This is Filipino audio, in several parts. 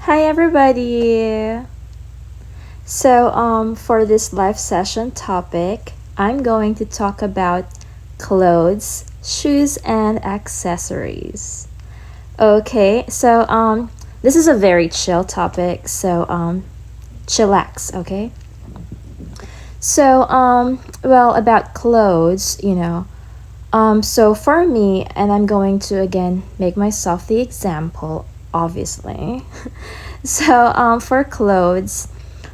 Hi everybody. For this live session topic, I'm going to talk about clothes, shoes, and accessories. This is a very chill topic, chillax, okay? About clothes, for me, and I'm going to again make myself the example, obviously. For clothes,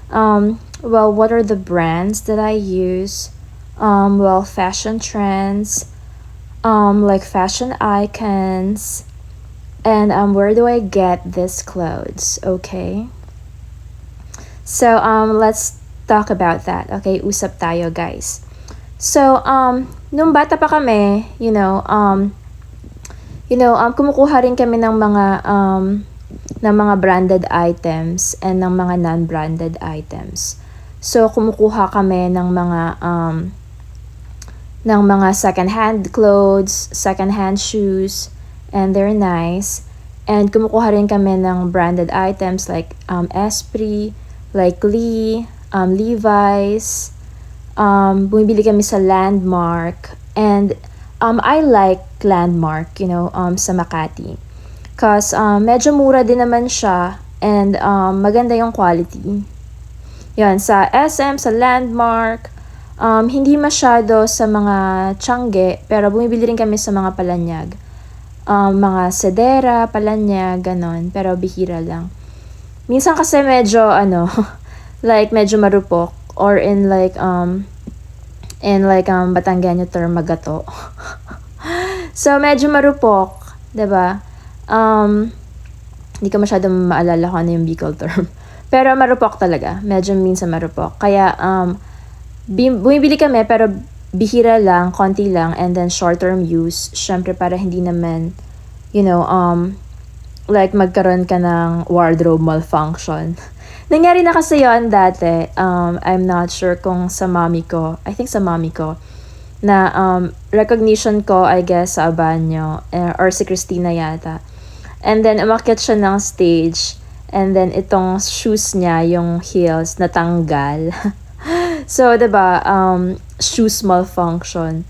what are the brands that I use? Fashion trends, like fashion icons, and where do I get these clothes? Okay. Let's talk about that. Okay, usap tayo, guys. Nung bata pa kami, kumukuha rin kami ng mga branded items and ng mga non-branded items. So, kumukuha kami ng mga second-hand clothes, second-hand shoes, and they're nice. And kumukuha rin kami ng branded items like Esprit, like Lee, Levi's. Bumibili kami sa Landmark. And I like Landmark, sa Makati. Cause medyo mura din naman siya and maganda yung quality. Yan, sa SM, sa Landmark, hindi masyado sa mga Tiangge, pero bumibili rin kami sa mga Palanyag. Mga Sedera, Palanyag, ganon, pero bihira lang. Minsan kasi medyo, like medyo marupok, or in Batanggenyo term, magato. So, medyo marupok, 'di ba? Hindi ko masyadong maalala kung ano yung Bicol term. Pero marupok talaga. Medyo minsan marupok. Kaya, bumibili kami pero bihira lang, konti lang, and then short-term use. Syempre para hindi naman, magkaroon ka ng wardrobe malfunction. Nangyari na kasi yun dati. I'm not sure kung sa mommy ko. I think sa mommy ko. Na recognition ko, I guess, sa Abanyo. Or si Christina yata. And then, umakyat siya ng stage. And then, itong shoes niya, yung heels, natanggal. So, diba, shoes malfunction.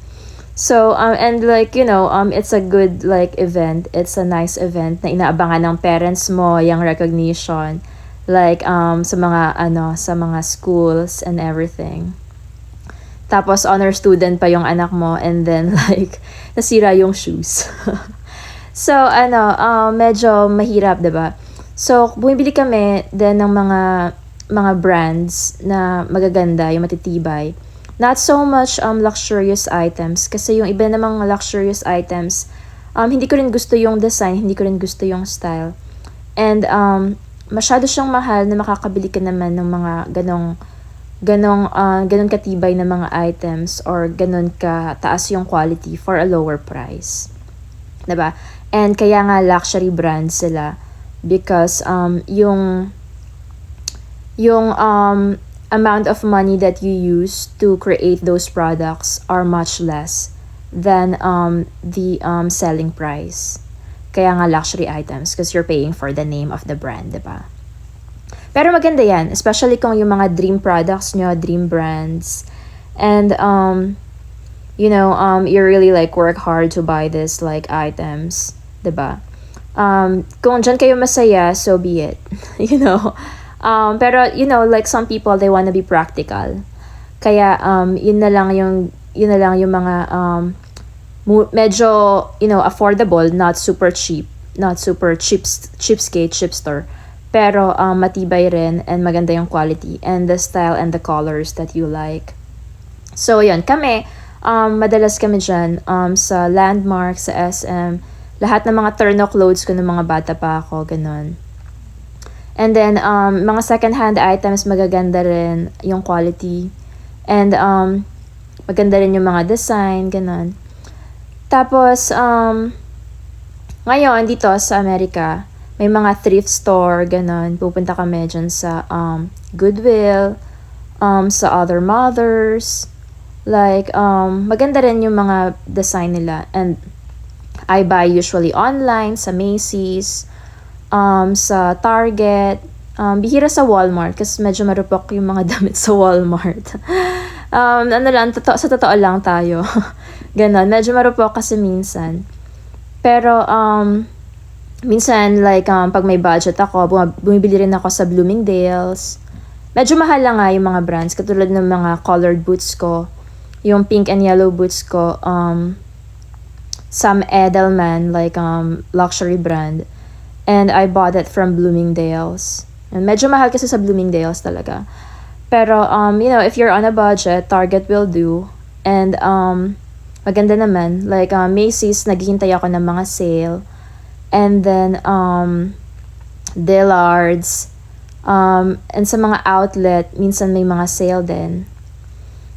So, it's a good, event. It's a nice event na inaabangan ng parents mo, yung recognition. Sa mga schools and everything. Tapos, honor student pa yung anak mo. And then, nasira yung shoes. So, medyo mahirap, diba? So, bumibili kami din ng mga brands na magaganda, yung matitibay. Not so much luxurious items. Kasi yung iba namang luxurious items, hindi ko rin gusto yung design, hindi ko rin gusto yung style. And, masyado siyang mahal na makakabili ka naman ng mga ganong katibay na mga items or ganon ka taas yung quality for a lower price. 'Di ba? And kaya nga luxury brand sila because yung amount of money that you use to create those products are much less than the selling price. Kaya nga luxury items because you're paying for the name of the brand, 'di ba? Pero maganda yan, especially kung yung mga dream products nyo, dream brands. And, you really work hard to buy this items. 'Di ba? Kung dyan kayo masaya, so be it. Pero, some people, they wanna be practical. Kaya, yun na lang yung mga, medyo, affordable, not super cheap, not super cheapskate, chipster. Pero matibay rin and maganda yung quality and the style and the colors that you like. So, yun. Kami, madalas kami dyan sa Landmark, sa SM. Lahat ng mga turno clothes ko ng mga bata pa ako, ganun. And then, mga second-hand items, magaganda rin yung quality. And maganda rin yung mga design, ganun. Tapos, ngayon, dito sa Amerika, may mga thrift store, ganun. Pupunta kami dyan sa Goodwill, sa Other Mothers. Maganda rin yung mga design nila. And I buy usually online sa Macy's sa Target, bihira sa Walmart kasi medyo marupok yung mga damit sa Walmart. Ano lang, sa totoo lang tayo. Ganon, medyo marupok kasi minsan. Pero, minsan, like, pag may budget ako, bumibili rin ako sa Bloomingdale's. Medyo mahal lang nga yung mga brands, katulad ng mga colored boots ko. Yung pink and yellow boots ko, some Edelman, like, luxury brand. And I bought it from Bloomingdale's. And medyo mahal kasi sa Bloomingdale's talaga. Pero, if you're on a budget, Target will do. And, maganda naman. Like, Macy's, naghihintay ako ng mga sale. And then, Dillard's. And sa mga outlet, minsan may mga sale din.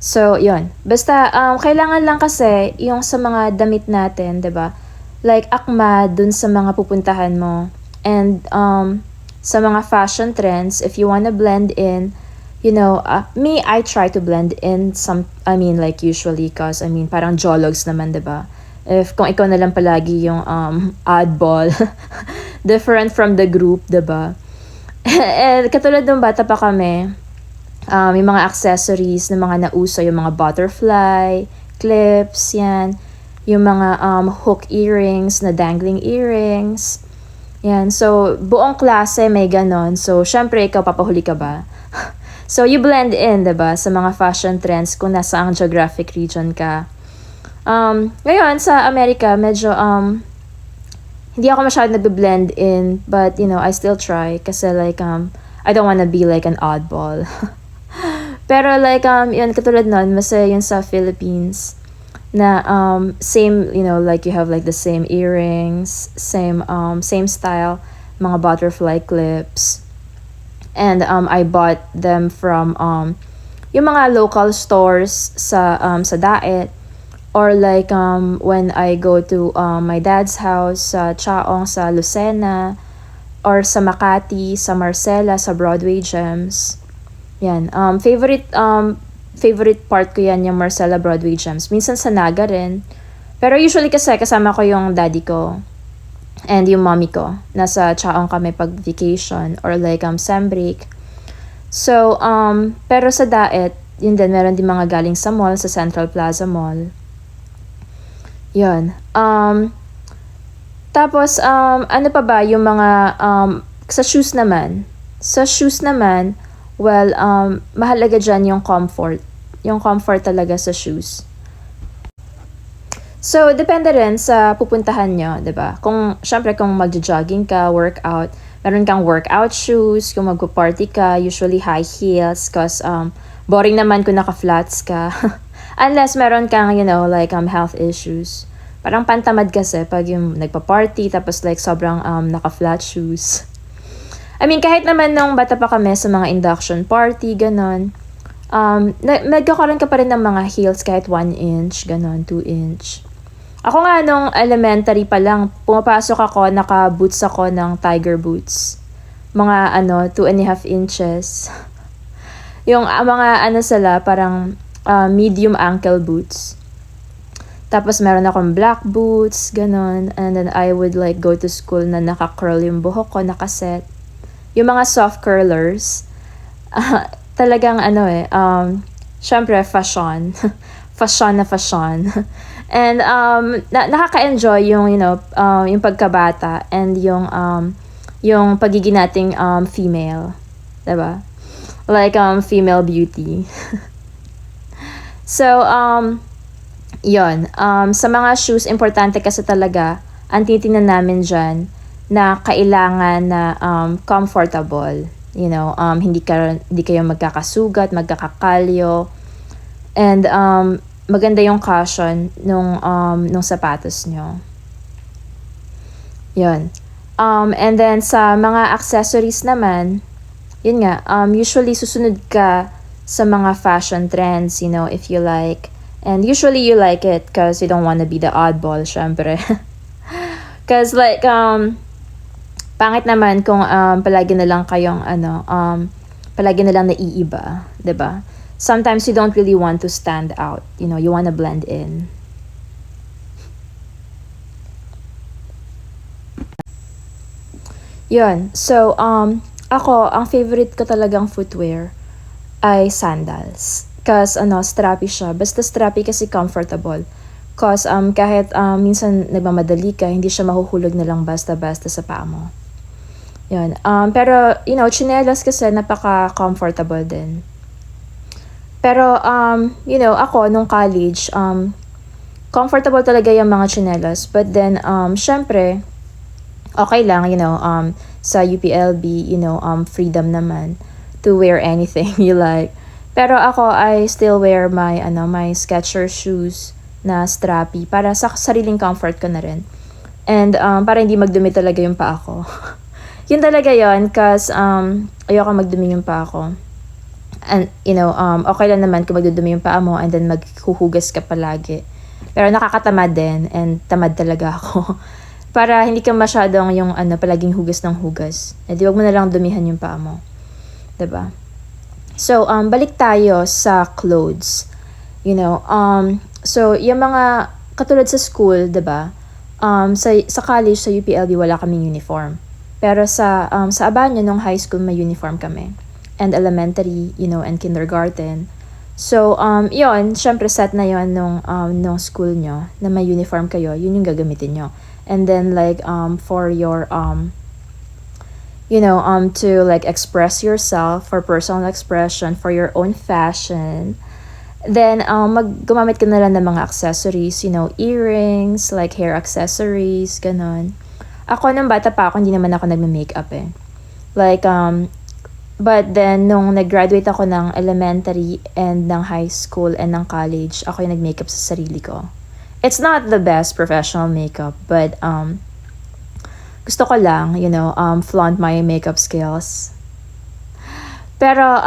So, yun. Basta, kailangan lang kasi yung sa mga damit natin, 'di ba? Like, akma dun sa mga pupuntahan mo. And, sa mga fashion trends, if you wanna blend in, me, I try to blend in like usually, cause, parang jologs naman, 'di ba? Kung ikaw na lang palagi yung oddball, different from the group, 'di ba? And katulad nung bata pa kami, yung mga accessories na mga nauso, yung mga butterfly, clips, yan. Yung mga hook earrings na dangling earrings. Yan. So, buong klase may ganon. So, syempre, ikaw papahuli ka ba? So, you blend in, 'di ba, sa mga fashion trends kung nasa ang geographic region ka. Ngayon, sa Amerika, medyo, hindi ako masyadong nag-blend in, but, I still try, kasi, like, I don't wanna be, like, an oddball. Pero, like, yun, katulad nun, masaya yun sa Philippines, na, same, like, you have, like, the same earrings, same style, mga butterfly clips, and, I bought them from, yung mga local stores sa Daet. Or like, when I go to my dad's house sa Chaong, sa Lucena, or sa Makati, sa Marcela, sa Broadway Gems. Yan. Favorite part ko yan, yung Marcela Broadway Gems. Minsan sa Naga rin. Pero usually kasi kasama ko yung daddy ko and yung mommy ko. Nasa Chaong kami pag vacation or like sem break. So, pero sa Daet, yun din, meron din mga galing sa mall, sa Central Plaza Mall. Yun. Tapos, ano pa ba yung mga, sa shoes naman. Sa shoes naman, well, mahalaga dyan yung comfort. Yung comfort talaga sa shoes. So, depende rin sa pupuntahan nyo, 'di ba? Syempre, kung magjo-jogging ka, workout, meron kang workout shoes. Kung magpo-party ka, usually high heels, cause, boring naman kung naka-flats ka. Unless meron kang, like, health issues. Parang pantamad kasi pag yung nagpa-party, tapos like sobrang naka-flat shoes. Kahit naman nung bata pa kami sa mga induction party, ganon. Nagkakaroon ka pa rin ng mga heels kahit 1 inch, ganon, 2 inch. Ako nga nung elementary pa lang, pumapasok ako, naka-boots ako ng tiger boots. Mga 2.5 inches. Yung mga sila, parang medium ankle boots. Tapos meron akong black boots, ganon. And then I would like go to school na naka-curl yung buhok ko, nakaset. Yung mga soft curlers, talagang syempre fashion. Fashion na fashion. And nakaka-enjoy yung, yung pagkabata and yung pagiging nating female. Diba? Like, female beauty. So, yun. Sa mga shoes, importante kasi talaga, ang titingnan namin dyan, na kailangan na comfortable. Hindi kayo magkakasugat, magkakakalyo. And, maganda yung cushion nung sapatos nyo. Yun. And then, sa mga accessories naman, yun nga, usually susunod ka sa mga fashion trends, if you like. And usually you like it because you don't want to be the oddball, syempre. Because like, pangit naman kung palagi na lang kayong, palagi na lang naiiba, 'di ba? Sometimes you don't really want to stand out, you want to blend in. Yun. So, ako, ang favorite ko talagang footwear ay sandals. Cause, strappy siya. Basta strappy kasi comfortable. Cause, kahit minsan nagmamadali ka, hindi siya mahuhulog na lang basta-basta sa paa mo. Yun. Pero, chinelas kasi napaka-comfortable din. Pero, ako, nung college, comfortable talaga yung mga chinelas. But then, syempre, okay lang, sa UPLB, freedom naman to wear anything you like. Pero ako, I still wear my Skechers shoes na strappy para sa sariling comfort ko na rin. And para hindi magdumi talaga yung paa ko. Yun talaga yun, cause ayoko magdumi yung paa ko. And, okay lang naman kung magdudumi yung paa mo and then maghuhugas ka palagi. Pero nakakatamad din and tamad talaga ako. Para hindi ka masyadong yung palaging hugas ng hugas. Eh di wag mo na lang dumihan yung paa mo. 'Di ba? So, balik tayo sa clothes. So yung mga katulad sa school, 'di ba? Sa college sa UPLB wala kaming uniform. Pero sa Abanyo nung high school may uniform kami. And elementary, and kindergarten. So, yun, syempre set na yun nung school nyo na may uniform kayo, yun yung gagamitin nyo. And then like for your to like express yourself for personal expression for your own fashion, then gumamit ka na lang ng mga accessories, earrings, like hair accessories, ganon. Ako nung bata pa ako, hindi naman ako nagme-makeup eh. Like but then nung nag-graduate ako ng elementary and ng high school and ng college, ako yung nag-makeup sa sarili ko. It's not the best professional makeup, but gusto ko lang, flaunt my makeup skills. Pero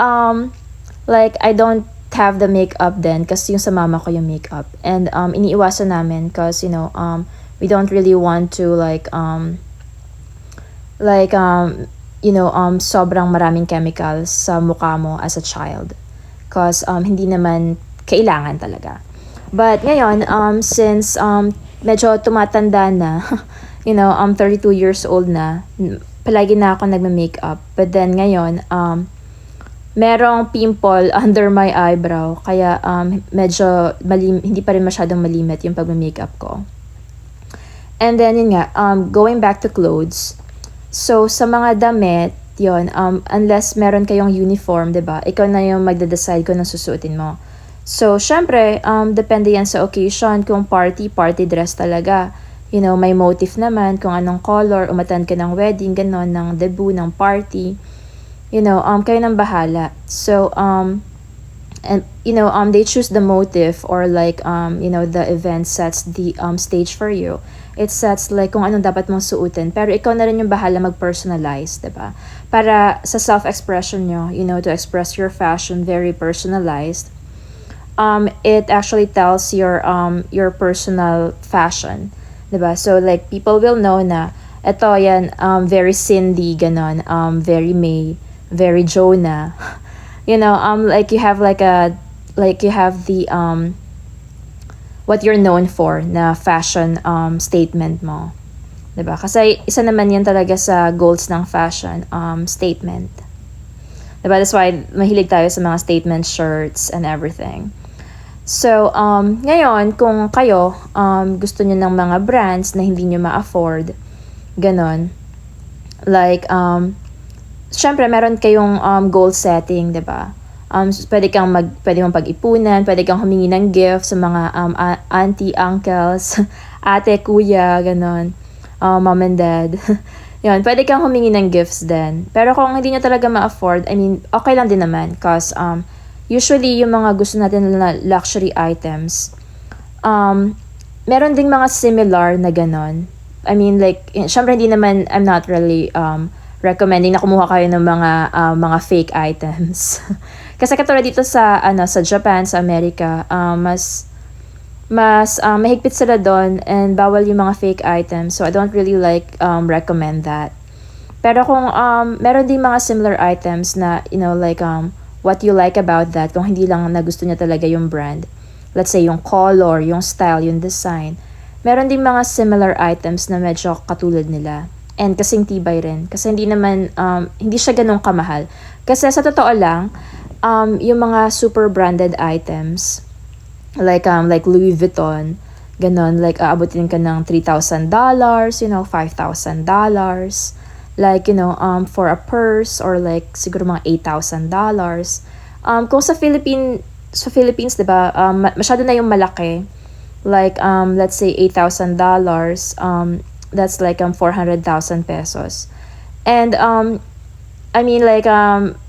like I don't have the makeup then kasi yung sa mama ko yung makeup. And iniiwasan namin cause we don't really want to sobrang maraming chemicals sa mukha mo as a child. Cause hindi naman kailangan talaga. But ngayon, since medyo tumatanda na, 32 years old na, palagi na ako nagme-makeup. But then ngayon, merong pimple under my eyebrow. Kaya medyo hindi pa rin masyadong malimit yung pagme-makeup ko. And then yun nga, going back to clothes. So sa mga damit, yun, unless meron kayong uniform, 'di ba? Ikaw na yung magde-decide kung anong susuotin mo. So, syempre, depende yan sa occasion. Kung party dress talaga. May motif naman kung anong color, umatan ka ng wedding, ganon, ng debut, ng party. Kayo nang bahala. So, and, they choose the motif or like, the event sets the stage for you. It sets like kung anong dapat mong suotin. Pero ikaw na rin yung bahala mag-personalize, diba? Para sa self-expression nyo, to express your fashion very personalized. It actually tells your personal fashion, 'di ba? So like people will know na eto yan very Cindy ganon, very May, very Jonah. Like you have you have the what you're known for na fashion statement mo. 'Di ba? Kasi isa naman yan talaga sa goals ng fashion statement. 'Di ba? That's why mahilig tayo sa mga statement shirts and everything. So, ngayon, kung kayo gusto nyo ng mga brands na hindi nyo ma-afford, ganon, like, syempre, meron kayong goal setting, 'di ba? Pwede mong pag-ipunan, pwede kang humingi ng gift sa mga auntie, uncles, ate, kuya, ganon, mom and dad. Yun, pwede kang humingi ng gifts din. Pero kung hindi nyo talaga ma-afford, I mean, okay lang din naman, cause usually, yung mga gusto natin na luxury items, meron ding mga similar na ganon. I mean, like, syempre hindi naman, I'm not really recommending na kumuha kayo ng mga fake items. Kasi katulad dito sa Japan, sa Amerika, mas mahigpit sila doon and bawal yung mga fake items. So, I don't really recommend that. Pero kung meron ding mga similar items na, what you like about that, kung hindi lang na gusto niya talaga yung brand. Let's say, yung color, yung style, yung design. Meron ding mga similar items na medyo katulad nila. and kasing tibay rin. Kasi hindi siya ganun kamahal. Kasi sa totoo lang, yung mga super branded items, like Louis Vuitton, ganon, like aabutin ka ng $3,000, $5,000, like, for a purse, or like siguro mga $8,000. Kung sa Philippines, 'di ba, masyado na yung malaki, like let's say $8,000, that's like 400,000 pesos. And I mean, like,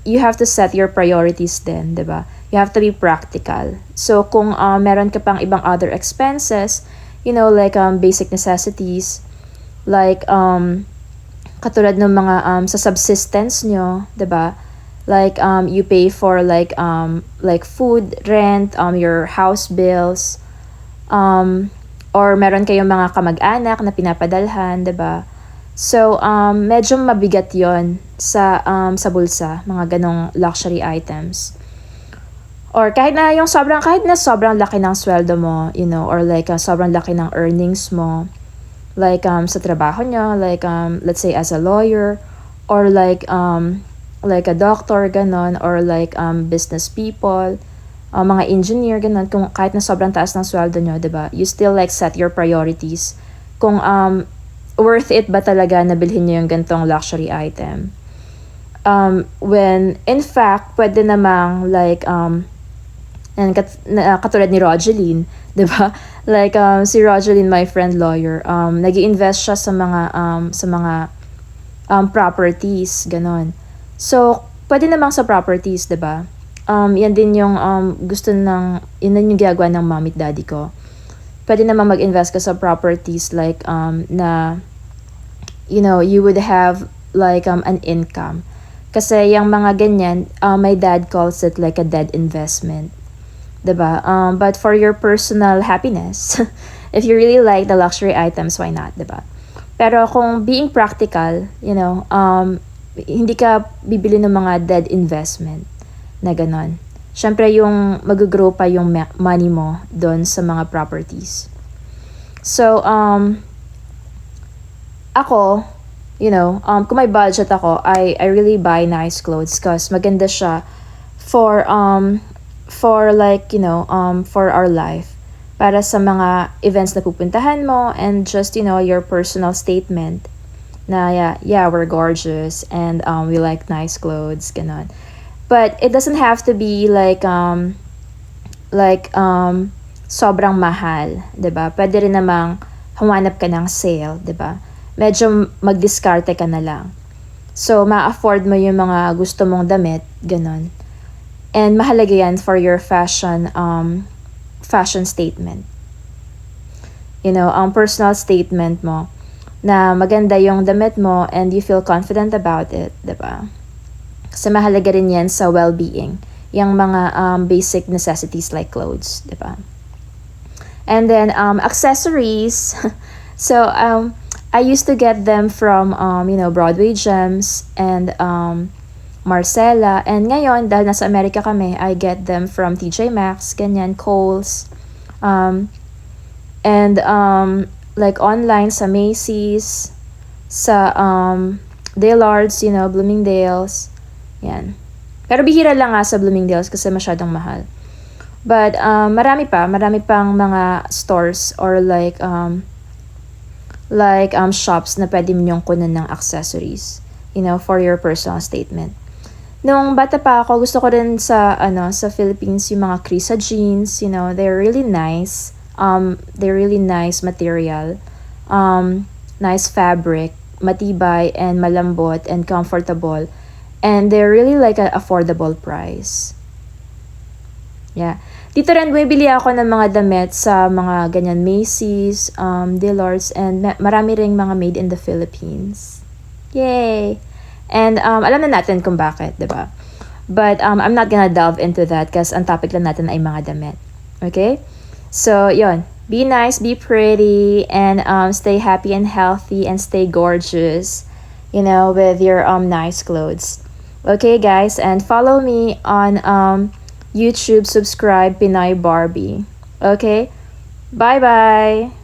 you have to set your priorities then, di ba? You have to be practical. So, kung meron ka pang ibang other expenses, like basic necessities, like katulad ng mga sa subsistence nyo, di ba? Like you pay for like food, rent, your house bills, or meron kayong mga kamag-anak na pinapadalhan, di ba? So, medyo mabigat yon sa bulsa, mga ganong luxury items. Or kahit na sobrang laki ng sweldo mo, or like sobrang laki ng earnings mo, like sa trabaho nyo, like let's say as a lawyer, or like a doctor, ganon, or like business people, mga engineer, ganon, kung kahit na sobrang taas ng sweldo nyo, diba? You still like set your priorities. Kung worth it ba talaga na bilhin nyo yung gantong luxury item? When in fact, pwede namang like katulad ni Rogeline, 'di ba? Like si Rogeline, my friend lawyer, nag-iinvest siya sa mga properties, ganon. So, pwede namang sa properties, 'di ba? Yan din yung yun din yung ginagawa ng mommy at daddy ko. Pwede naman mag-invest ka sa properties like na you would have like an income. Kasi yung mga ganyan, my dad calls it like a dead investment. 'Di ba? But for your personal happiness, if you really like the luxury items, why not, 'di ba? Pero kung being practical, hindi ka bibili ng mga dead investment na ganon. Syempre, yung mag-grow pa yung money mo doon sa mga properties. So, ako, kung may budget ako, I really buy nice clothes because maganda siya for like, for our life. Para sa mga events na pupuntahan mo, and just, your personal statement na, yeah, we're gorgeous and we like nice clothes, ganon. But it doesn't have to be like sobrang mahal, 'di ba? Pwede rin namang humanap ka ng sale, 'di ba? Medyo magdiskarte ka na lang. So, ma-afford mo yung mga gusto mong damit, ganon. And mahalaga yan for your fashion statement. Ang personal statement mo na maganda yung damit mo and you feel confident about it, 'di ba? Kasi mahalaga rin yan sa well-being. Yung mga basic necessities like clothes, di ba? And then, accessories. So, I used to get them from, Broadway Gems and Marcella. And ngayon, dahil nasa Amerika kami, I get them from TJ Maxx, ganyan, Kohl's. And, like online sa Macy's, sa Dillard's, Bloomingdale's. Yan. Pero bihira lang nga sa Bloomingdale's kasi masyadong mahal. But marami pang mga stores or like shops na pwede mo yung kunan ng accessories, for your personal statement. Nung bata pa ako, gusto ko rin sa Philippines yung mga Krisa jeans, they're really nice. They're really nice material. Nice fabric, matibay and malambot and comfortable. And they're really like an affordable price. Yeah. Dito rin, bumibili ako ng mga damit sa mga ganyan Macy's, Dillard's, and marami ring mga made in the Philippines. Yay! And alam na natin kung bakit, diba? But I'm not gonna delve into that kasi ang topic lang natin ay mga damit. Okay? So, yon. Be nice, be pretty, and stay happy and healthy, and stay gorgeous, with your nice clothes. Okay, guys, and follow me on YouTube, subscribe Pinoy Barbie. Okay? Bye-bye!